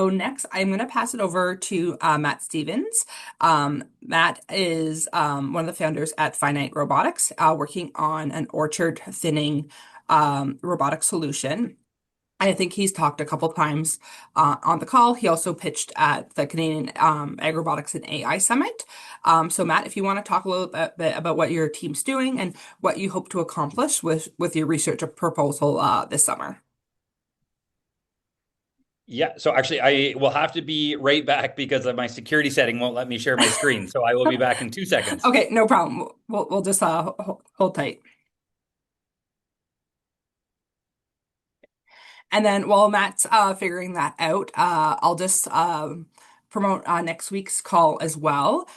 So next, I'm going to pass it over to Matt Stevens. Matt is one of the founders at Finite Robotics, working on an orchard thinning robotic solution. I think he's talked a couple times on the call. He also pitched at the Canadian Ag Robotics and AI Summit. So Matt, if you want to talk a little bit about what your team's doing and what you hope to accomplish with your research proposal this summer. Yeah, so actually, I will have to be right back because of my security setting won't let me share my screen. So I will be back in 2 seconds. Okay, no problem. We'll just hold tight. And then while Matt's figuring that out, I'll just promote next week's call as well.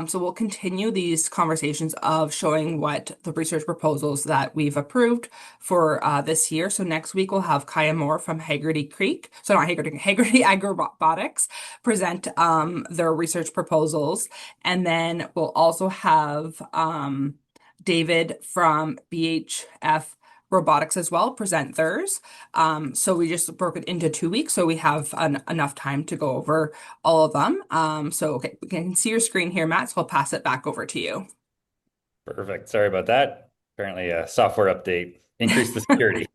So we'll continue these conversations of showing what the research proposals that we've approved for this year. So next week we'll have Kaya Moore from Haggerty Creek, so not Haggerty, Haggerty Agrobotics present their research proposals. And then we'll also have David from BHF Robotics as well present theirs. So we just broke it into 2 weeks, so we have enough time to go over all of them. So okay, we can see your screen here, Matt. So I'll pass it back over to you. Perfect. Sorry about that. Apparently, a software update increased the security.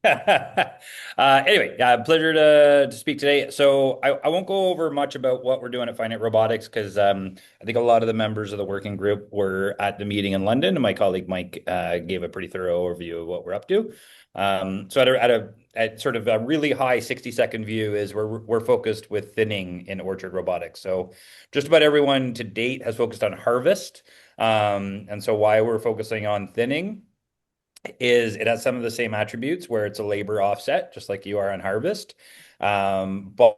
Anyway, pleasure to speak today. So I won't go over much about what we're doing at Finite Robotics because I think a lot of the members of the working group were at the meeting in London, and my colleague Mike gave a pretty thorough overview of what we're up to. So at sort of a really high 60-second view is we're focused with thinning in orchard robotics. So just about everyone to date has focused on harvest. And so why we're focusing on thinning is it has some of the same attributes where it's a labor offset, just like you are on harvest. But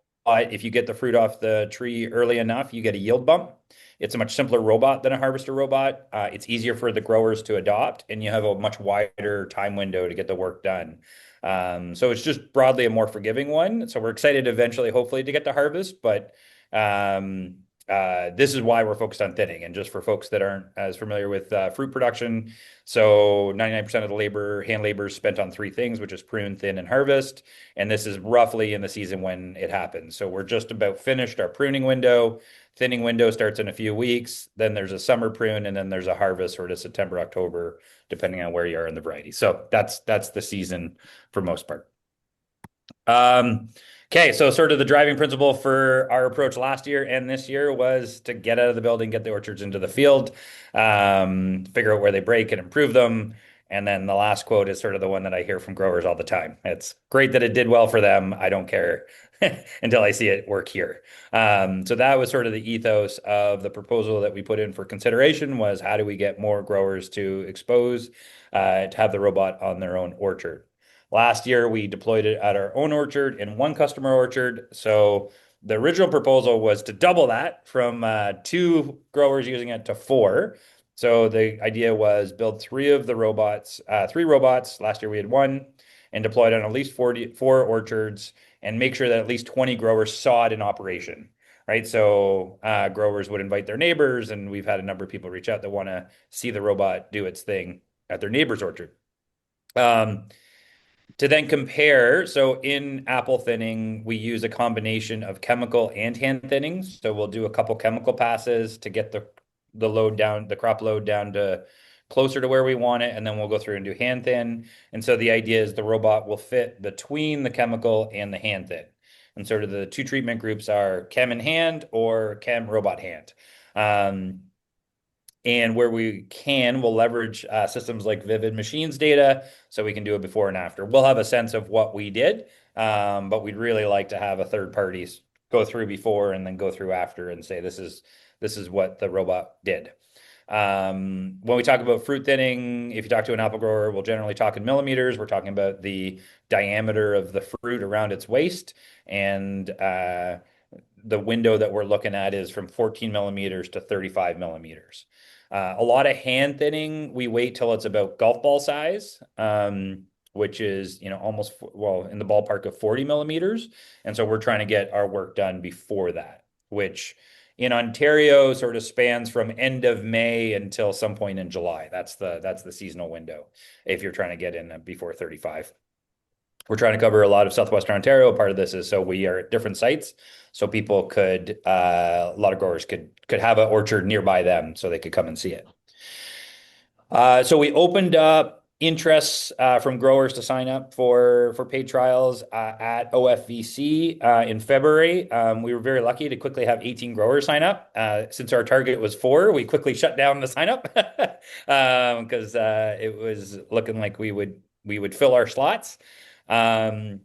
if you get the fruit off the tree early enough, you get a yield bump. It's a much simpler robot than a harvester robot. It's easier for the growers to adopt, and you have a much wider time window to get the work done. So it's just broadly a more forgiving one. So we're excited eventually, hopefully, to get to harvest, but this is why we're focused on thinning. And just for folks that aren't as familiar with fruit production, so 99% of the hand labor is spent on three things, which is prune, thin, and harvest. And this is roughly in the season when it happens. So we're just about finished our pruning window. Thinning window starts in a few weeks. Then there's a summer prune, and then there's a harvest sort of September, October, depending on where you are in the variety. So that's the season for most part. Okay, so sort of the driving principle for our approach last year and this year was to get out of the building, get the orchards into the field, figure out where they break and improve them. And then the last quote is sort of the one that I hear from growers all the time. It's great that it did well for them. I don't care until I see it work here. So that was sort of the ethos of the proposal that we put in for consideration was how do we get more growers to expose, to have the robot on their own orchard. Last year, we deployed it at our own orchard in one customer orchard. So the original proposal was to double that from two growers using it to four. So the idea was build three robots. Last year we had one and deployed on at least 44 orchards and make sure that at least 20 growers saw it in operation. Right. So growers would invite their neighbors, and we've had a number of people reach out that want to see the robot do its thing at their neighbor's orchard. Um, to then compare, so in apple thinning, we use a combination of chemical and hand thinning. So we'll do a couple chemical passes to get the load down, the crop load down to closer to where we want it, and then we'll go through and do hand thin. And so the idea is the robot will fit between the chemical and the hand thin. And sort of the two treatment groups are chem in hand or chem robot hand. And where we can, we'll leverage systems like Vivid Machines data so we can do a before and after. We'll have a sense of what we did, but we'd really like to have a third party go through before and then go through after and say this is what the robot did. When we talk about fruit thinning, if you talk to an apple grower, we'll generally talk in millimeters. We're talking about the diameter of the fruit around its waist, and the window that we're looking at is from 14 millimeters to 35 millimeters. A lot of hand thinning, we wait till it's about golf ball size, which is, almost, well, in the ballpark of 40 millimeters. And so we're trying to get our work done before that, which in Ontario sort of spans from end of May until some point in July. That's the seasonal window if you're trying to get in before 35. We're trying to cover a lot of Southwestern Ontario. Part of this is so we are at different sites, so people could, a lot of growers could have an orchard nearby them, so they could come and see it. So we opened up interests from growers to sign up for paid trials at OFVC in February. We were very lucky to quickly have 18 growers sign up. Since our target was four, we quickly shut down the sign up because it was looking like we would fill our slots. Um,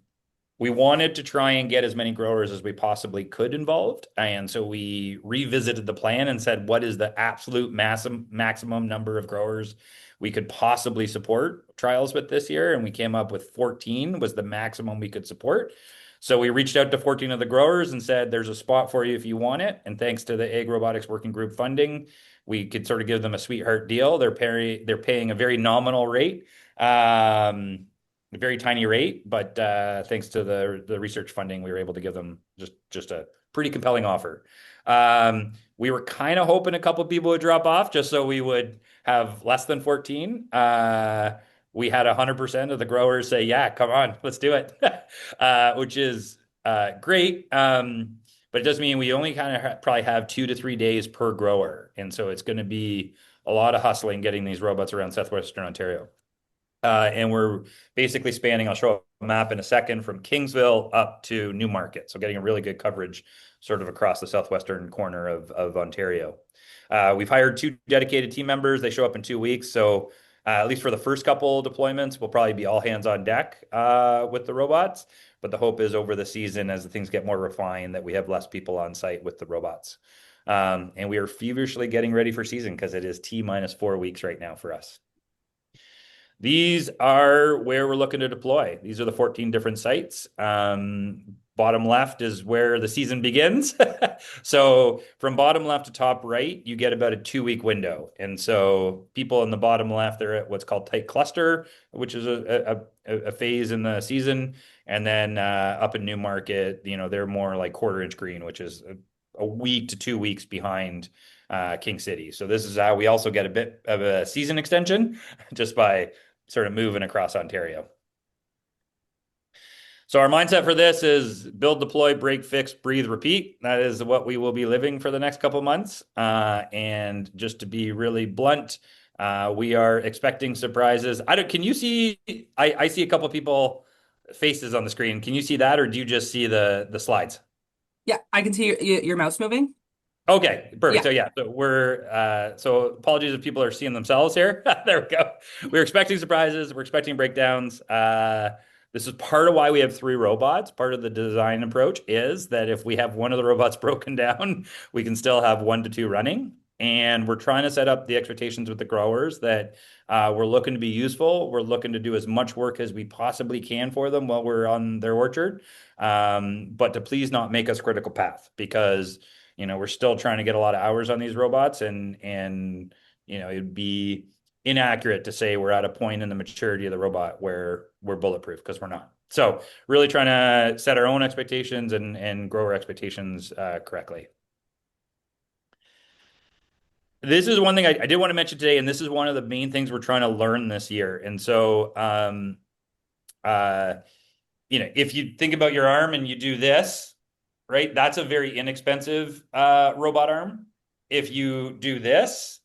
we wanted to try and get as many growers as we possibly could involved. And so we revisited the plan and said, what is the absolute maximum number of growers we could possibly support trials with this year? And we came up with 14 was the maximum we could support. So we reached out to 14 of the growers and said, there's a spot for you if you want it. And thanks to the Ag Robotics Working Group funding, we could sort of give them a sweetheart deal. They're paying a very nominal rate. A very tiny rate, but thanks to the research funding, we were able to give them just a pretty compelling offer. We were kind of hoping a couple of people would drop off just so we would have less than 14. We had 100% of the growers say, yeah, come on, let's do it, which is great. But it does mean we only kind of probably have 2 to 3 days per grower. And so it's going to be a lot of hustling getting these robots around Southwestern Ontario. And we're basically spanning, I'll show a map in a second, from Kingsville up to Newmarket. So getting a really good coverage sort of across the southwestern corner of Ontario. We've hired 2 dedicated team members. They show up in 2 weeks. So at least for the first couple deployments, we'll probably be all hands on deck with the robots. But the hope is over the season, as the things get more refined, that we have less people on site with the robots. And we are feverishly getting ready for season because it is T-4 weeks right now for us. These are where we're looking to deploy. These are the 14 different sites. Bottom left is where the season begins. So from bottom left to top right, you get about a 2 week window. And so people in the bottom left, they're at what's called tight cluster, which is a phase in the season. And then up in Newmarket, they're more like quarter-inch green, which is a week to 2 weeks behind King City. So this is how we also get a bit of a season extension just by sort of moving across Ontario. So our mindset for this is build, deploy, break, fix, breathe, repeat. That is what we will be living for the next couple months. And just to be really blunt, we are expecting surprises. Can you see, I see a couple people faces on the screen. Can you see that, or do you just see the slides? Yeah, I can see your mouse moving. Okay, perfect. Yeah. So yeah, so apologies if people are seeing themselves here. There we go. We're expecting surprises. We're expecting breakdowns. This is part of why we have three robots. Part of the design approach is that if we have one of the robots broken down, we can still have 1 to 2 running. And we're trying to set up the expectations with the growers that we're looking to be useful. We're looking to do as much work as we possibly can for them while we're on their orchard. But to please not make us critical path because we're still trying to get a lot of hours on these robots and it'd be inaccurate to say we're at a point in the maturity of the robot where we're bulletproof because we're not. So really trying to set our own expectations and grow our expectations correctly. This is one thing I did want to mention today, and this is one of the main things we're trying to learn this year. And so, uh, if you think about your arm and you do this, right? That's a very inexpensive robot arm. If you do this,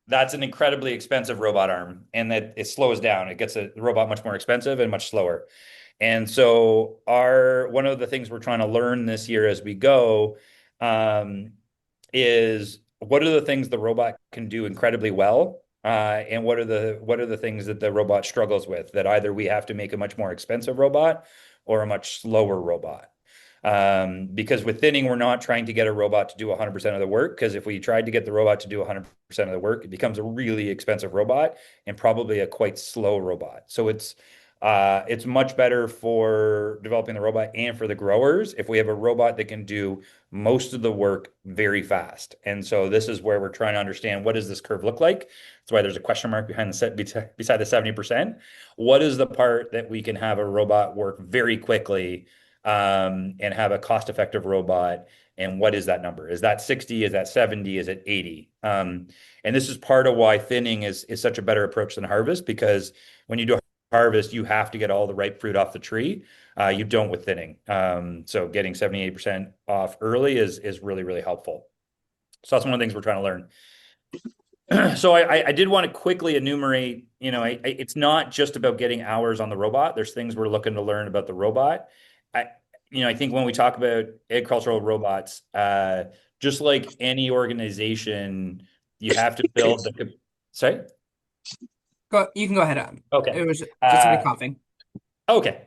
that's an incredibly expensive robot arm, and that it slows down. It gets the robot much more expensive and much slower. And so, our one of the things we're trying to learn this year as we go um, is what are the things the robot can do incredibly well, and what are the things that the robot struggles with that either we have to make a much more expensive robot or a much slower robot. Because with thinning, we're not trying to get a robot to do 100% of the work. Because if we tried to get the robot to do 100% of the work, it becomes a really expensive robot and probably a quite slow robot. So it's much better for developing the robot and for the growers if we have a robot that can do most of the work very fast. And so this is where we're trying to understand what does this curve look like. That's why there's a question mark behind the set beside the 70%. What is the part that we can have a robot work very quickly and have a cost-effective robot? And what is that number? Is that 60? Is that 70? Is it 80? And this is part of why thinning is such a better approach than harvest, because when you do harvest, you have to get all the ripe fruit off the tree. You don't with thinning. So getting 78% off early is really, really helpful. So that's one of the things we're trying to learn. So I did want to quickly enumerate, it's not just about getting hours on the robot. There's things we're looking to learn about the robot. I, I think when we talk about agricultural robots, just like any organization, you have to build the, sorry? You can go ahead. Okay. It was just somebody Uh, coughing. Okay.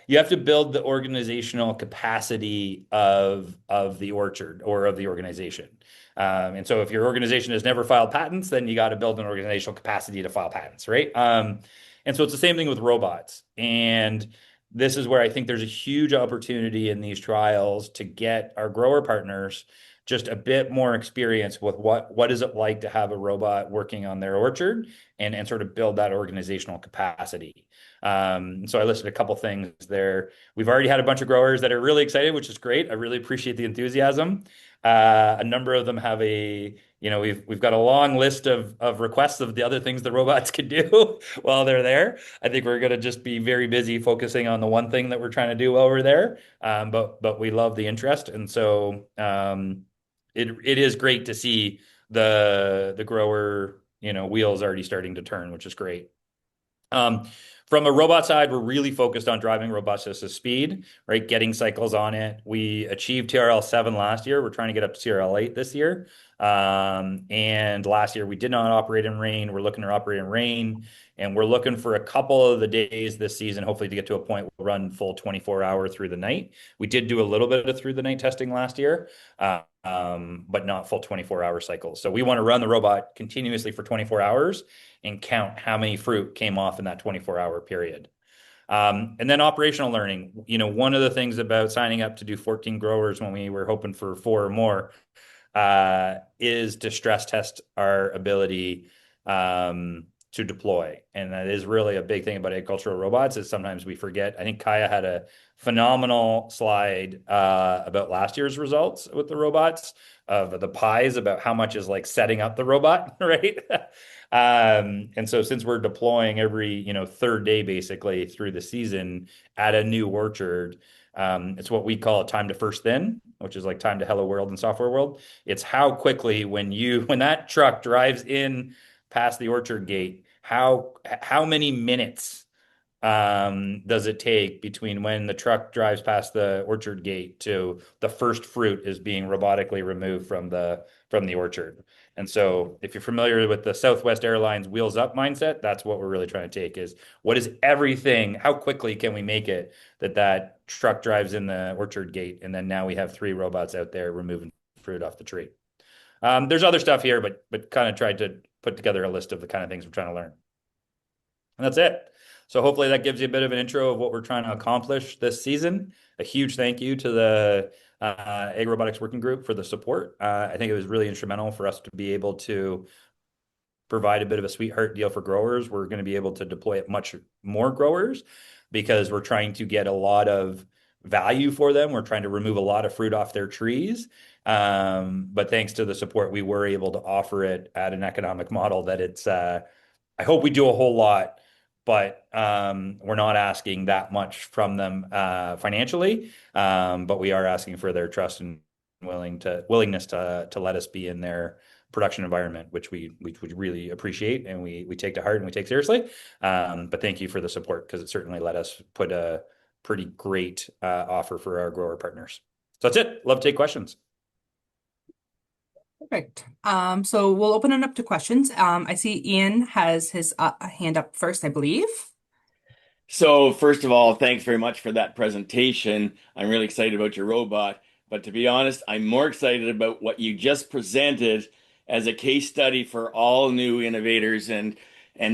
You have to build the organizational capacity of the orchard or of the organization. And so if your organization has never filed patents, then you got to build an organizational capacity to file patents, right? And so it's the same thing with robots. And this is where I think there's a huge opportunity in these trials to get our grower partners just a bit more experience with what is it like to have a robot working on their orchard and sort of build that organizational capacity. So I listed a couple things there. We've already had a bunch of growers that are really excited, which is great. I really appreciate the enthusiasm. A number of them have we've got a long list of requests of the other things the robots could do while they're there. I think we're going to just be very busy focusing on the one thing that we're trying to do while we're there. But we love the interest, and so it is great to see the grower wheels already starting to turn, which is great. Um, from a robot side, we're really focused on driving robustness to speed, right? Getting cycles on it. We achieved TRL 7 last year. We're trying to get up to TRL 8 this year. And last year we did not operate in rain. We're looking to operate in rain, and we're looking for a couple of the days this season, hopefully to get to a point we'll run full 24-hour through the night. We did do a little bit of through the night testing last year, but not full 24-hour cycles. So we want to run the robot continuously for 24 hours and count how many fruit came off in that 24-hour period. And then operational learning. One of the things about signing up to do 14 growers when we were hoping for four or more is to stress test our ability to deploy. And that is really a big thing about agricultural robots is sometimes we forget. I think Kaya had a phenomenal slide about last year's results with the robots of the pies about how much is like setting up the robot, right? And so since we're deploying every, third day basically through the season at a new orchard, it's what we call a time to first thin, which is like time to hello world and software world. It's how quickly when that truck drives in past the orchard gate, how many minutes does it take between when the truck drives past the orchard gate to the first fruit is being robotically removed from the orchard? And so if you're familiar with the Southwest Airlines wheels up mindset, that's what we're really trying to take is what is everything, how quickly can we make it that truck drives in the orchard gate, and then now we have three robots out there removing fruit off the tree. There's other stuff here, but kind of tried to put together a list of the kind of things we're trying to learn. And that's it. So hopefully that gives you a bit of an intro of what we're trying to accomplish this season. A huge thank you to the Ag Robotics Working Group for the support. I think it was really instrumental for us to be able to provide a bit of a sweetheart deal for growers. We're going to be able to deploy it much more growers because we're trying to get a lot of value for them. We're trying to remove a lot of fruit off their trees. But thanks to the support, we were able to offer it at an economic model that I hope we do a whole lot, but we're not asking that much from them financially. But we are asking for their trust and willingness to let us be in their production environment, which we really appreciate and we take to heart and we take seriously. But thank you for the support because it certainly let us put a pretty great offer for our grower partners. So that's it. Love to take questions. Perfect. So we'll open it up to questions. I see Ian has his hand up first, I believe. So, first of all, thanks very much for that presentation. I'm really excited about your robot. But to be honest, I'm more excited about what you just presented as a case study for all new innovators and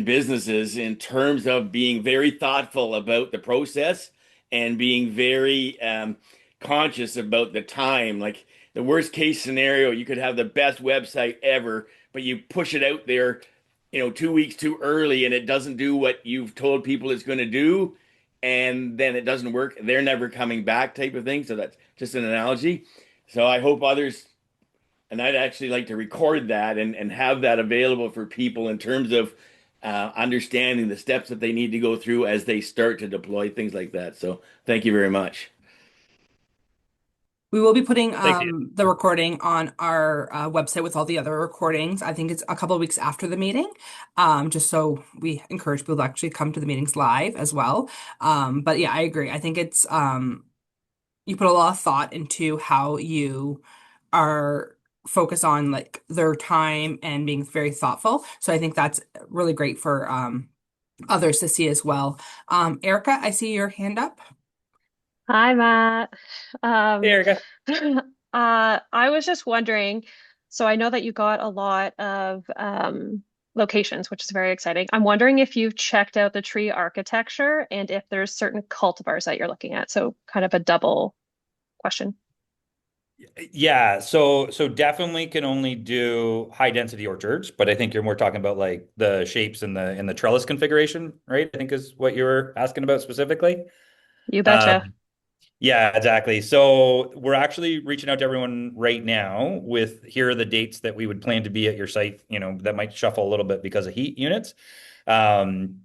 businesses in terms of being very thoughtful about the process and being very conscious about the time. Like the worst case scenario, you could have the best website ever, but you push it out there 2 weeks too early and it doesn't do what you've told people it's going to do, and then it doesn't work. They're never coming back, type of thing. So that's just an analogy. So I hope others, and I'd actually like to record that and have that available for people in terms of understanding the steps that they need to go through as they start to deploy things like that. So thank you very much. We will be putting Thanks. the recording on our website with all the other recordings. I think it's a couple of weeks after the meeting, just so we encourage people to actually come to the meetings live as well. But yeah, I agree. I think it's you put a lot of thought into how you are focused on like their time and being very thoughtful. So I think that's really great for others to see as well. Erica, I see your hand up. Hi, Matt. Hey, Um, Erica. I was just wondering, so I know that you got a lot of locations, which is very exciting. I'm wondering if you've checked out the tree architecture and if there's certain cultivars that you're looking at. So kind of a double question. Yeah, so definitely can only do high density orchards, but I think you're more talking about like the shapes and the trellis configuration, right? I think is what you were asking about specifically. You betcha. Um, yeah, exactly. So we're actually reaching out to everyone right now with here are the dates that we would plan to be at your site, that might shuffle a little bit because of heat units. Um,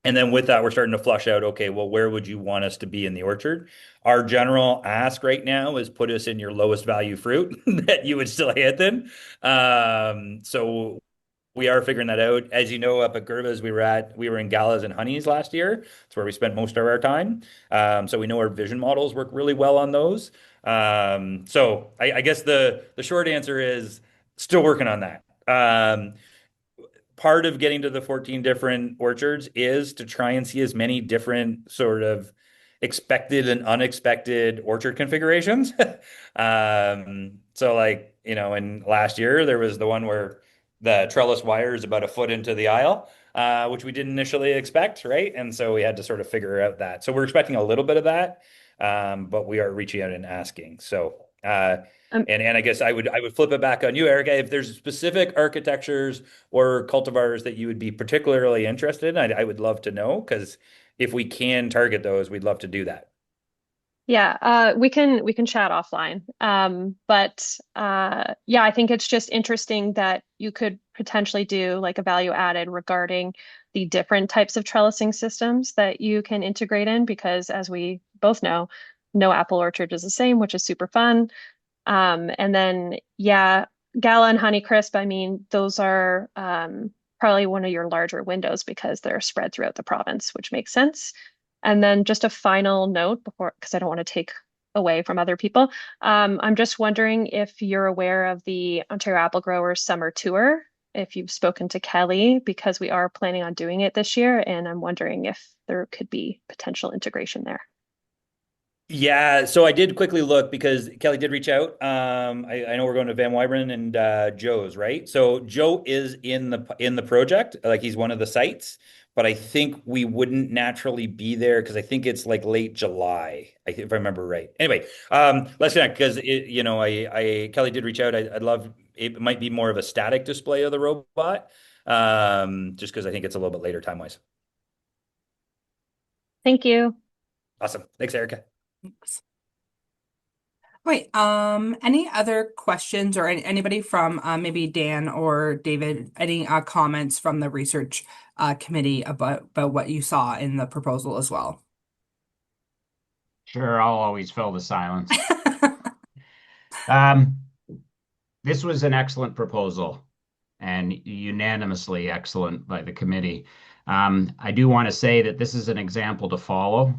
And then with that, we're starting to flush out, okay, well, where would you want us to be in the orchard? Our general ask right now is put us in your lowest value fruit that you would still hit in. So we are figuring that out. As you know, up at Gerva's, we were in Galas and Honeys last year. That's where we spent most of our time. So we know our vision models work really well on those. So I guess the short answer is still working on that. Part of getting to the 14 different orchards is to try and see as many different sort of expected and unexpected orchard configurations. So like, in last year there was the one where the trellis wire is about a foot into the aisle, which we didn't initially expect, right? And so we had to sort of figure out that. So we're expecting a little bit of that, but we are reaching out and asking. So Um, and I guess I would flip it back on you, Erica. If there's specific architectures or cultivars that you would be particularly interested in, I would love to know because if we can target those, we'd love to do that. Yeah, we can chat offline. But yeah, I think it's just interesting that you could potentially do like a value added regarding the different types of trellising systems that you can integrate in, because as we both know, no apple orchard is the same, which is super fun. And then yeah, Gala and Honeycrisp, I mean, those are probably one of your larger windows because they're spread throughout the province, which makes sense. And then just a final note before, because I don't want to take away from other people. I'm just wondering if you're aware of the Ontario Apple Growers Summer Tour, if you've spoken to Kelly, because we are planning on doing it this year, and I'm wondering if there could be potential integration there. Yeah, so I did quickly look because Kelly did reach out. I know we're going to Van Wyberen and Joe's, right? So Joe is in the project, like he's one of the sites, but I think we wouldn't naturally be there because I think it's like late July, if I remember right. Anyway, let's connect because I Kelly did reach out. I'd love it might be more of a static display of the robot, just because I think it's a little bit later time wise. Thank you. Awesome, thanks, Erica. Wait, any other questions or anybody from maybe Dan or David, any comments from the research committee about what you saw in the proposal as well? Sure, I'll always fill the silence. Um, this was an excellent proposal and unanimously excellent by the committee. I do want to say that this is an example to follow.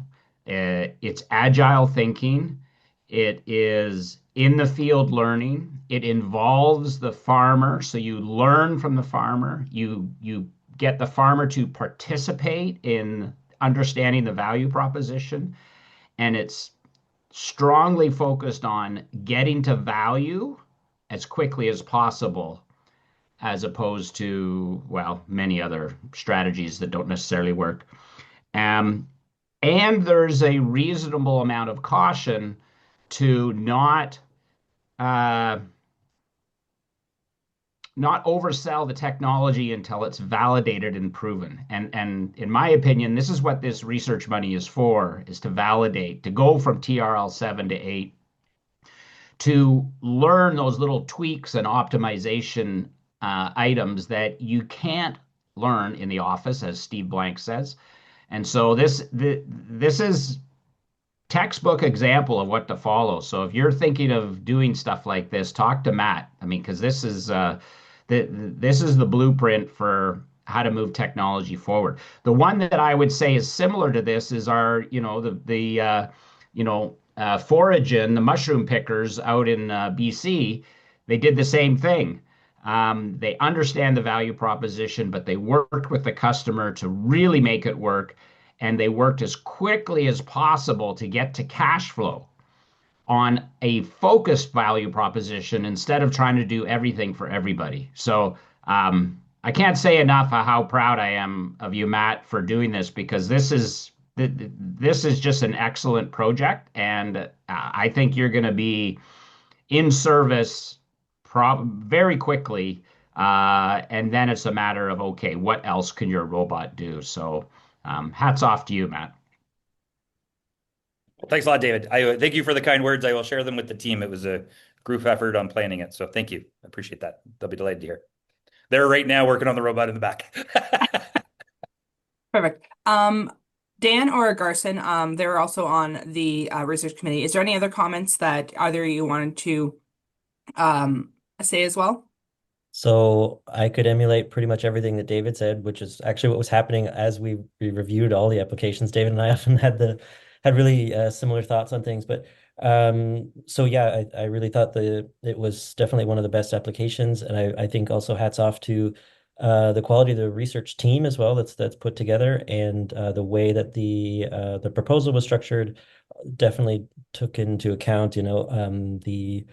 It's agile thinking. It is in the field learning. It involves the farmer, so you learn from the farmer. You get the farmer to participate in understanding the value proposition, and it's strongly focused on getting to value as quickly as possible, as opposed to, well, many other strategies that don't necessarily work. Um, and there's a reasonable amount of caution to uh, not oversell the technology until it's validated and proven. And in my opinion, this is what this research money is for, is to validate, to go from TRL 7 to 8, to learn those little tweaks and optimization items that you can't learn in the office, as Steve Blank says. And so this is textbook example of what to follow. So if you're thinking of doing stuff like this, talk to Matt. I mean, because this is the blueprint for how to move technology forward. The one that I would say is similar to this is our, Foragen, the mushroom pickers out in BC. They did the same thing. They understand the value proposition, but they worked with the customer to really make it work, and they worked as quickly as possible to get to cash flow on a focused value proposition instead of trying to do everything for everybody. So I can't say enough how proud I am of you, Matt, for doing this, because this is just an excellent project, and I think you're going to be in service very quickly. And then it's a matter of, okay, what else can your robot do? So hats off to you, Matt. Well, thanks a lot, David. I thank you for the kind words. I will share them with the team. It was a group effort on planning it. So thank you. I appreciate that. They'll be delighted to hear. They're right now working on the robot in the back. Perfect. Dan or Garson, they're also on the research committee. Is there any other comments that either of you wanted to say as well? So I could emulate pretty much everything that David said, which is actually what was happening as we reviewed all the applications. David and I often had really similar thoughts on things. But so yeah, I really thought it was definitely one of the best applications, and I think also hats off to the quality of the research team as well that's put together, and the way that the proposal was structured definitely took into account, the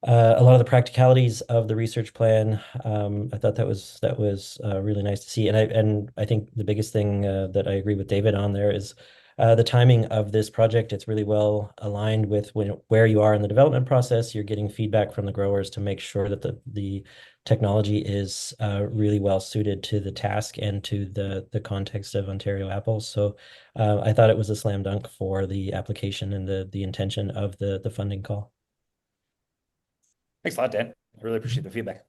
a lot of the practicalities of the research plan. I thought that was really nice to see, and I think the biggest thing that I agree with David on there is the timing of this project. It's really well aligned with where you are in the development process. You're getting feedback from the growers to make sure that the technology is really well suited to the task and to the context of Ontario apples. So I thought it was a slam dunk for the application and the intention of the funding call. Thanks a lot, Dan. I really appreciate the feedback.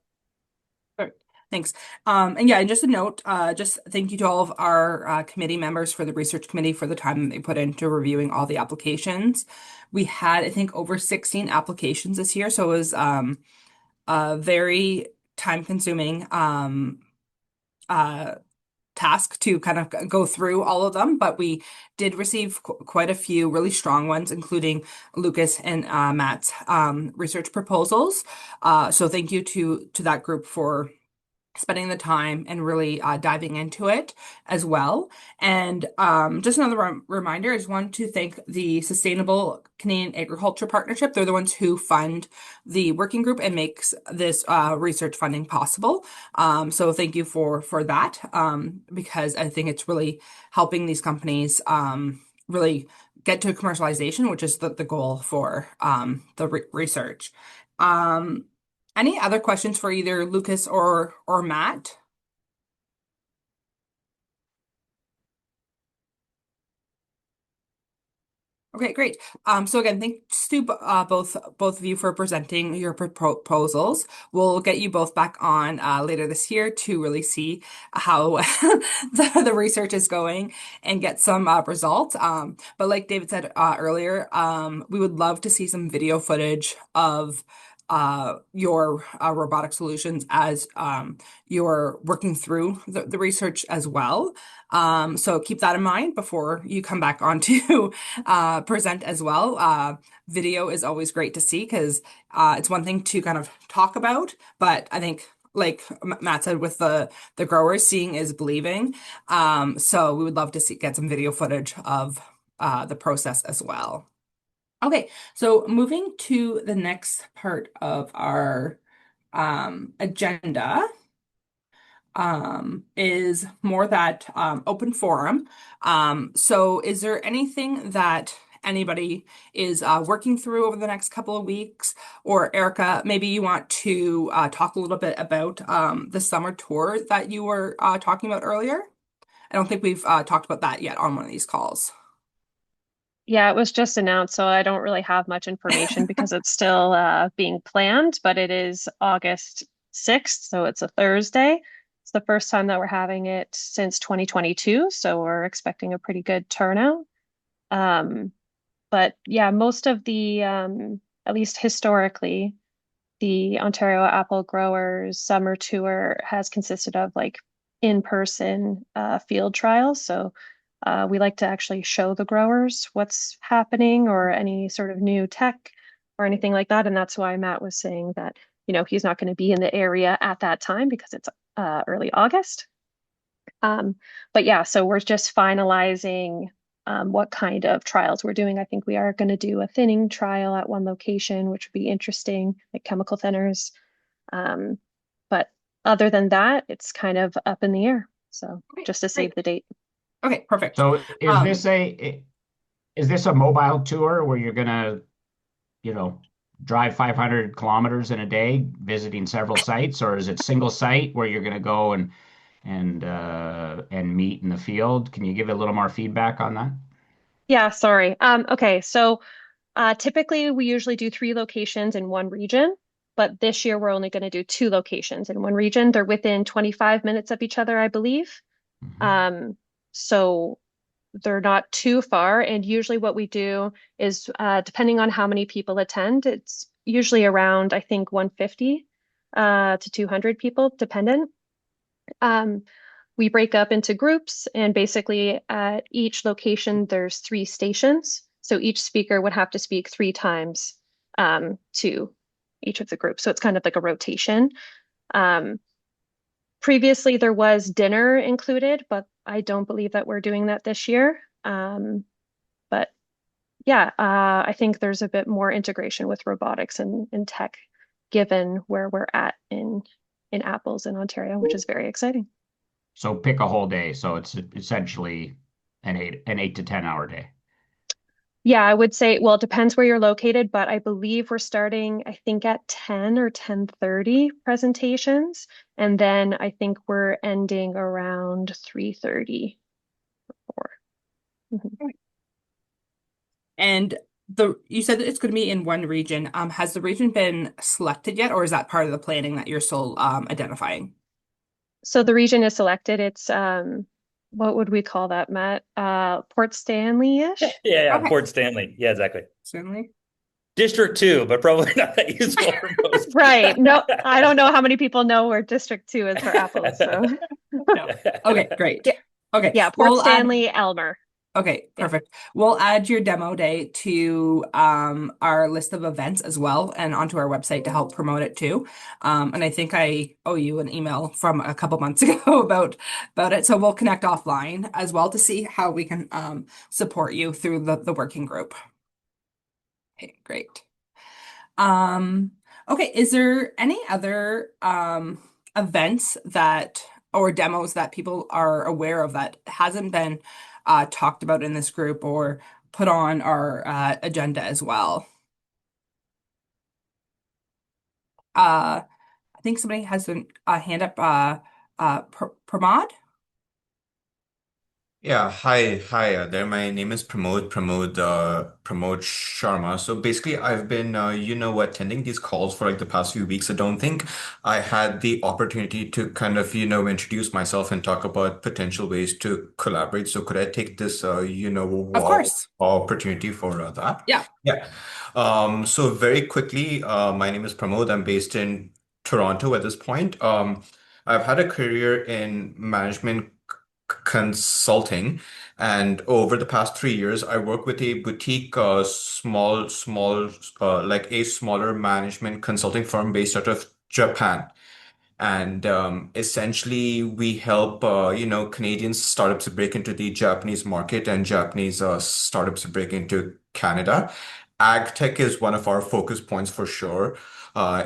Perfect. Thanks. And yeah, and just a note, just thank you to all of our committee members for the research committee for the time that they put into reviewing all the applications. We had, I think, over 16 applications this year, so it was very time-consuming task to kind of go through all of them, but we did receive quite a few really strong ones, including Lucas and Matt's research proposals. So thank you to that group for spending the time and really diving into it as well. And just another reminder, I just want to thank the Sustainable Canadian Agriculture Partnership. They're the ones who fund the working group and makes this research funding possible. So thank you for that, because I think it's really helping these companies really get to commercialization, which is the goal for the research. Any other questions for either Lucas or Matt? Okay, great. So again, thanks to both of you for presenting your proposals. We'll get you both back on later this year to really see how the research is going and get some results. But like David said earlier, we would love to see some video footage of your robotic solutions as you're working through the research as well. So keep that in mind before you come back on to present as well. Video is always great to see because it's one thing to kind of talk about, but I think like Matt said with the growers, seeing is believing. So we would love to get some video footage of the process as well. Okay, so moving to the next part of our agenda is more that open forum. So is there anything that anybody is working through over the next couple of weeks? Or Erica, maybe you want to talk a little bit about the summer tour that you were talking about earlier? I don't think we've talked about that yet on one of these calls. Yeah, it was just announced, so I don't really have much information because it's still being planned, but it is August 6th, so it's a Thursday. It's the first time that we're having it since 2022, so we're expecting a pretty good turnout. But yeah, most of the, at least historically, the Ontario Apple Growers Summer Tour has consisted of like in-person field trials. So we like to actually show the growers what's happening or any sort of new tech or anything like that. And that's why Matt was saying that, he's not going to be in the area at that time because it's early August. But yeah, so we're just finalizing what kind of trials we're doing. I think we are going to do a thinning trial at one location, which would be interesting, like chemical thinners. But other than that, it's kind of up in the air. So Okay, just to save great. the date. Okay, perfect. So Um, is this a mobile tour where you're gonna, drive 500 kilometers in a day, visiting several sites, or is it single site where you're gonna go and meet in the field? Can you give a little more feedback on that? Yeah, sorry. Okay, so typically we usually do 3 locations in one region, but this year we're only going to do 2 locations in one region. They're within 25 minutes of each other, I believe. Mhm. So they're not too far. And usually what we do is, depending on how many people attend, it's usually around, I think, 150 to 200 people, dependent. Um, we break up into groups, and basically at each location, there's 3 stations. So each speaker would have to speak 3 times to each of the groups. So it's kind of like a rotation. Um, Previously, there was dinner included, but I don't believe that we're doing that this year. But yeah, I think there's a bit more integration with robotics and tech, given where we're at in Apples in Ontario, which is very exciting. So pick a whole day. So it's essentially an 8 to 10 hour day. Yeah, I would say, well, it depends where you're located, but I believe we're starting, I think at 10 or 10:30 presentations, and then I think we're ending around 3:30 or mhm. and you said that it's going to be in one region. Has the region been selected yet, or is that part of the planning that you're still identifying? So the region is selected. It's what would we call that, Matt? Port Yeah, Stanley-ish? yeah, Okay, Port Stanley. Yeah, exactly. certainly. District 2, but probably not that useful for most. Right. No, I don't know how many people know where District 2 is for apples. So No. Okay, great. yeah, Okay, yeah, Port we'll add. Stanley, Elmer. Okay, Yeah. perfect. We'll add your demo day to our list of events as well and onto our website to help promote it too. And I think I owe you an email from a couple months ago about it. So we'll connect offline as well to see how we can support you through the working group. Okay, great. Um, okay, is there any other events that or demos that people are aware of that hasn't been talked about in this group or put on our agenda as well? I think somebody has a hand up. Pramod? Yeah, hi there. My name is Pramod Sharma. So basically, I've been, attending these calls for like the past few weeks. I don't think I had the opportunity to kind of, introduce myself and talk about potential ways to collaborate. So could I take this, Of course. opportunity for that? Yeah. Yeah. So very quickly, my name is Pramod. I'm based in Toronto at this point. I've had a career in management consulting, and over the past 3 years, I work with a boutique, like a smaller management consulting firm based out of Japan. And essentially, we help Canadian startups to break into the Japanese market and Japanese startups to break into Canada. Ag tech is one of our focus points for sure.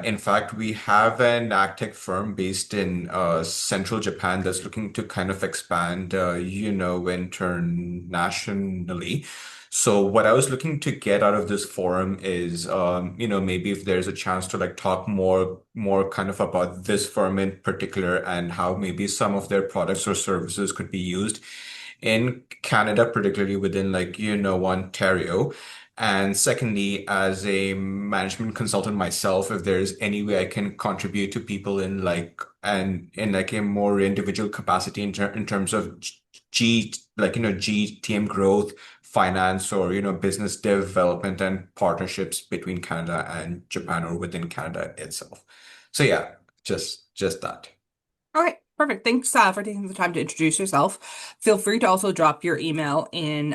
In fact, we have an ag tech firm based in central Japan that's looking to kind of expand, internationally. So what I was looking to get out of this forum is, maybe if there's a chance to like talk more kind of about this firm in particular and how maybe some of their products or services could be used in Canada, particularly within like, Ontario. And secondly, as a management consultant myself, if there's any way I can contribute to people in like and in like a more individual capacity in terms of GTM growth, finance, or business development and partnerships between Canada and Japan or within Canada itself. So yeah, just that. Okay, perfect. Thanks for taking the time to introduce yourself. Feel free to also drop your email in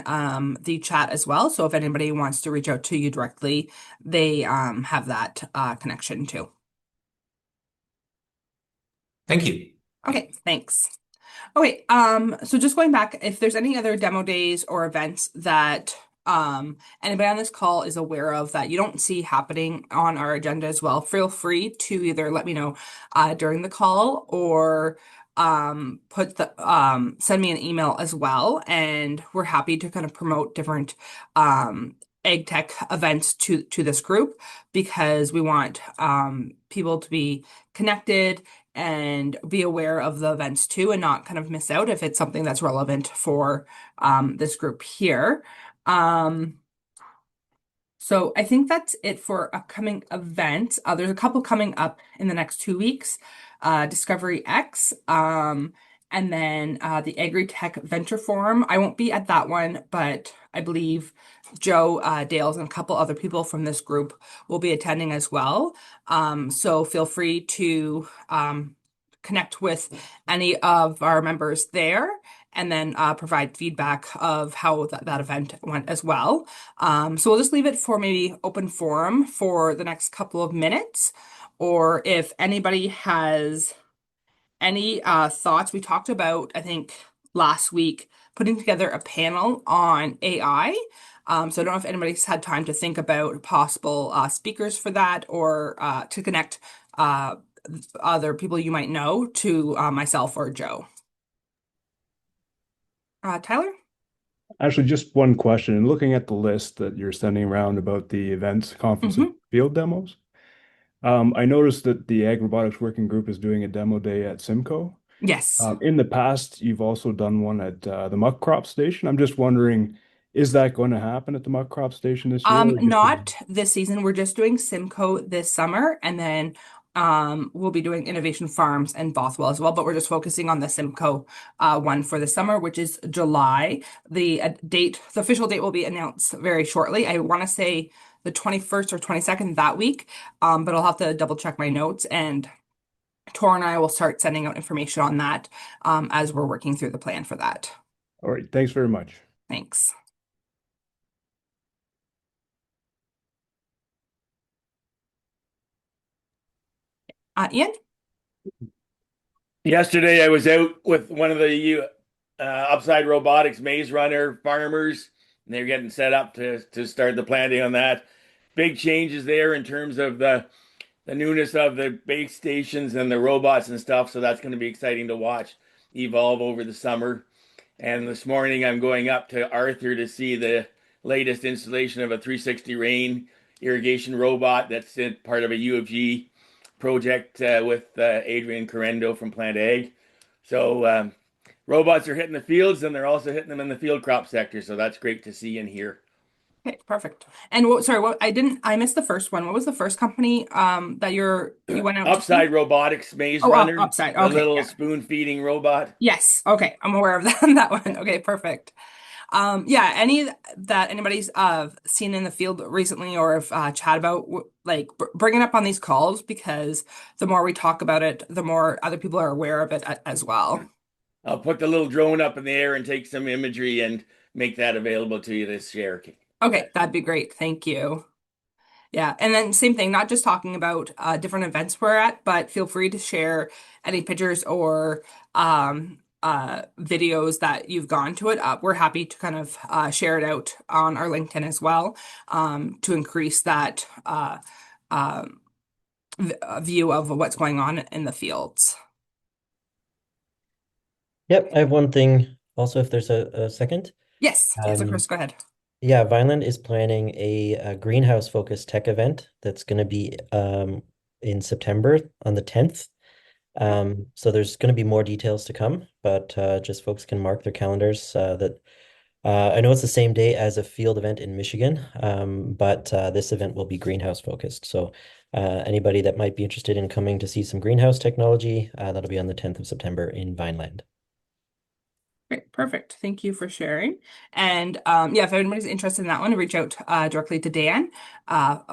the chat as well. So if anybody wants to reach out to you directly, they have that connection too. Thank you. Okay, thanks. Okay, so just going back, if there's any other demo days or events that anybody on this call is aware of that you don't see happening on our agenda as well, feel free to either let me know during the call or send me an email as well, and we're happy to kind of promote different ag tech events to this group because we want people to be connected and be aware of the events too and not kind of miss out if it's something that's relevant for this group here. So I think that's it for upcoming events. There's a couple coming up in the next 2 weeks. Discovery X, and then the Agri-Tech Venture Forum. I won't be at that one, but I believe Joe Dales and a couple other people from this group will be attending as well. So feel free to connect with any of our members there and then provide feedback of how that event went as well. So we'll just leave it for maybe open forum for the next couple of minutes. Or if anybody has any thoughts, we talked about, I think, last week, putting together a panel on AI. So I don't know if anybody's had time to think about possible speakers for that or to connect other people you might know to myself or Joe. Tyler? Actually, just one question. In looking at the list that you're sending around about the events, conferences, field demos, I noticed that the Ag Robotics Working Group is doing a demo day at Simcoe. Yes. In the past, you've also done one at the Muck Crop Station. I'm just wondering, is that going to happen at the Muck Crop Station this year? Not this season. We're just doing Simcoe this summer, and then we'll be doing Innovation Farms and Bothwell as well, but we're just focusing on the Simcoe one for the summer, which is July. The official date will be announced very shortly. I want to say the 21st or 22nd that week, but I'll have to double check my notes, and Tor and I will start sending out information on that as we're working through the plan for that. All right. Thanks very much. Thanks. Ian? Yesterday, I was out with one of the Upside Robotics maze runner farmers, and they're getting set up to start the planting on that. Big changes there in terms of the newness of the base stations and the robots and stuff. So that's going to be exciting to watch evolve over the summer. And this morning, I'm going up to Arthur to see the latest installation of a 360 rain irrigation robot that's part of a U of G project with Adrian Correndo from Plant Ag. So robots are hitting the fields, and they're also hitting them in the field crop sector. So that's great to see and hear. Okay, perfect. And I missed the first one. What was the first company that you went out to see? Upside Robotics maze runner. Upside. The Okay, little yeah. spoon feeding robot. Yes. Okay, I'm aware of that one. Okay, perfect. Yeah, anybody's seen in the field recently or have chat about bring it up on these calls because the more we talk about it, the more other people are aware of it as well. I'll put the little drone up in the air and take some imagery and make that available to you to share. Okay, that'd be great. Thank you. Yeah, and then same thing, not just talking about different events we're at, but feel free to share any pictures or videos that you've gone to it. We're happy to kind of share it out on our LinkedIn as well to increase that view of what's going on in the fields. Yep, I have one thing also, if there's a second. Yes, yes, of course, go ahead. Yeah, Vineland is planning a greenhouse-focused tech event that's going to be in September on the 10th. So there's going to be more details to come, but just folks can mark their calendars that I know it's the same day as a field event in Michigan, but this event will be greenhouse focused. So Anybody that might be interested in coming to see some greenhouse technology, that'll be on the 10th of September in Vineland. Great, perfect. Thank you for sharing. And yeah, if anybody's interested in that one, reach out directly to Dan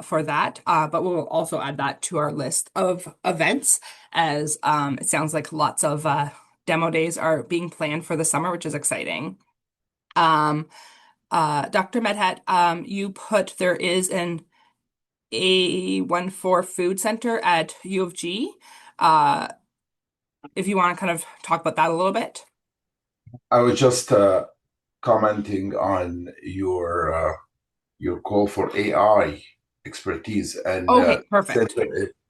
for that. But we'll also add that to our list of events as it sounds like lots of demo days are being planned for the summer, which is exciting. Dr. Medhat, you put there is an A14 food center at U of G. Uh, if you want to kind of talk about that a little bit. I was just commenting on your call for AI expertise, and Okay, perfect.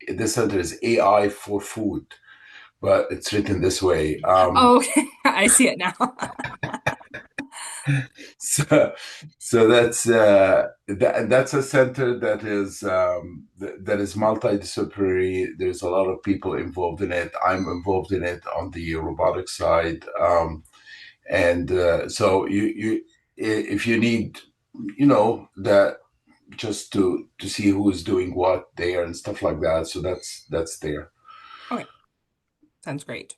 this center is AI for food, but it's written this way. Oh, okay. I see it now. So, that's a center that is multidisciplinary. There's a lot of people involved in it. I'm involved in it on the robotics side. And so if you need, that just to see who is doing what there and stuff like that. So that's there. Okay, sounds great.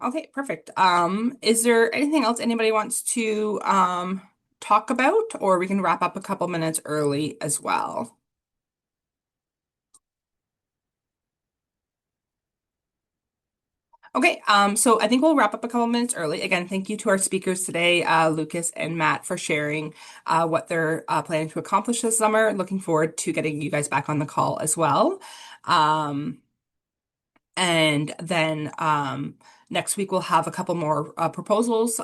Okay, perfect. Is there anything else anybody wants to talk about, or we can wrap up a couple minutes early as well? Okay, so I think we'll wrap up a couple minutes early. Again, thank you to our speakers today, Lucas and Matt, for sharing what they're planning to accomplish this summer. Looking forward to getting you guys back on the call as well. And then next week we'll have a couple more proposals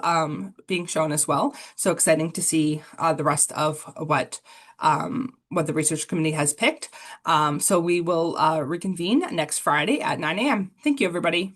being shown as well. So exciting to see the rest of what the research committee has picked. So we will reconvene next Friday at 9 a.m. Thank you, everybody.